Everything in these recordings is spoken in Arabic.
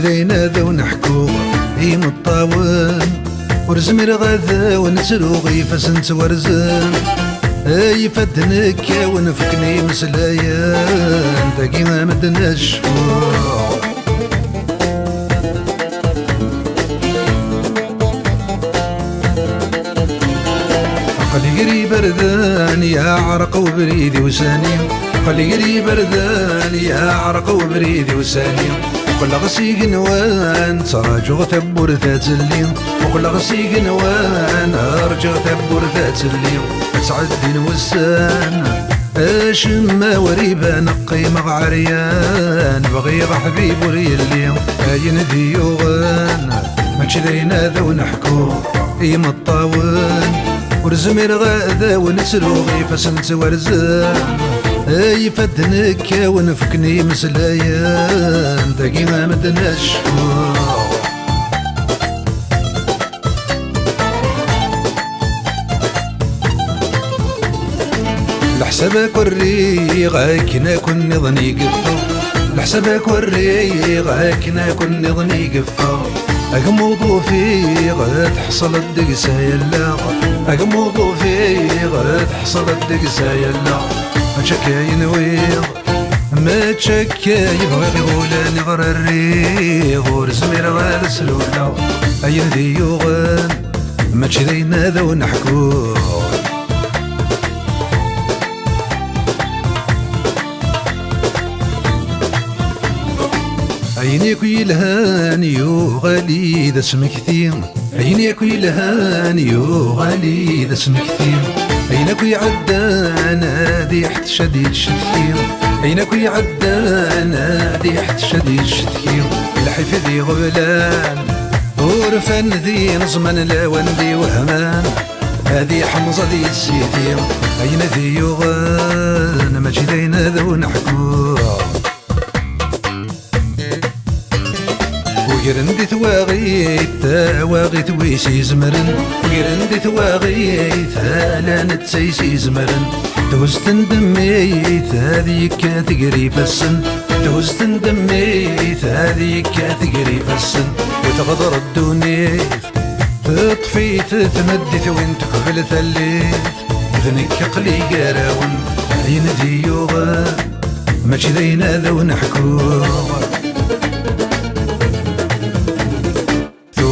ذينا ذا ونحكو هي مطاون ورزمير غاذا ونسروغي فسنت ورزان اي فدنك ونفكني مسلايان داكي ما مدنا الشفوع قلي قري بردان يا عرق وبريدي وساني قلي قري بردان يا عرق وبريدي وساني وكل غسيق نوان تراجع ثبور ذات الليل وكل غسيق نوان ارجع ثبور ذات الليل اسعد الدين والسان اشم وريبه نقي مع عريان بغيض حبيب وريلي اين ديوغان ماشي لينا ذا ونحكو هي مطاون ورزمير غاذا ونسروغي فسنت ورزان اي فدنك ونفكني مسلايان داكي ما مدنا الشفوع لحسابك وري غاك نكون نظني قفا لحسابك وري غاك نكون نظني قفا اقمضو في غاد حصل الدقسة يلا اقمضو في غاد حصل الدقسة يلا ما تشكاين ويض ما تشكا يبغي يقولاني غير الريغ ورزمير غير سلولا اين ذي يغان ما تشذينا ذا ونحكو عينيك يلهاني وغالي ذا اسم كثير عينيك يلهاني وغالي ذا اسم كثير عينك يعدى نادي حت شديد شتكير عينك يعدى نادي حت شديد شتكير الحيف ذي غبلان ورفان ذي نظمن لا وندي وهمان هذه حمزة ذي السيثير عين ذي يغان ما جدينا ذو نحكو ويرندي ثواغيث واغيث ويسي زمرن ويرندي ثواغيث لا نتسيسي زمرن توزتن دميث هذيك تقري فالسن توزتن دميث هذيك تقري فالسن وتغضر الدنيث تطفيث تمدث وين تقبل ثليث ذنك قلي قراون عين ذي يوغان ماشي ذينا ذو نحكو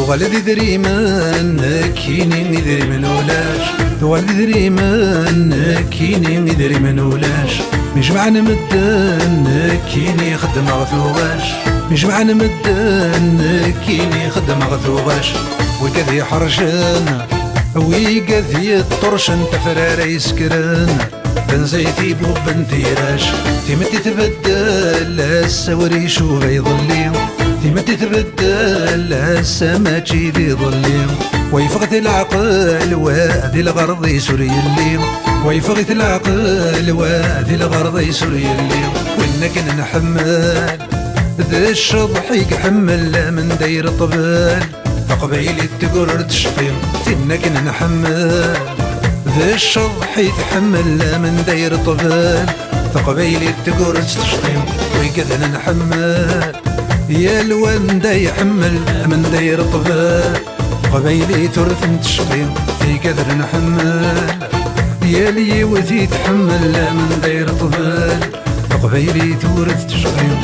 والدي دريمان كيني ندري من ولاش والدي دريمان كيني ندري من ولاش مجمعنا مدان كيني خدم غثوغاش مجمعنا مدان كيني خدم غثوغاش وكذي حرشان ويكذي الطرشن تفرار يسكران بنزيتي بو بنتيراش تيمتي تبدل السوري شو غيظلي تيمتي تبدل السما ذي ظلي ويفغت العقل وذي الغرض يسري الليل ويفغت العقل وذي الغرض يسري الليل وإنك نحمل ذا الشضح يحمل من داير طبال فقبيلي تقرر تشقيم إنك نحمل ذا الشضح يتحمل من داير طبال فقبيلي تقرر تشقيم ويقذن نحمل يا الوالد يحمل من داير طبال قبيلي ترث تشقيم في كثر نحمل يا لي وذي تحمل من داير طبال قبيلي تورث تشقيم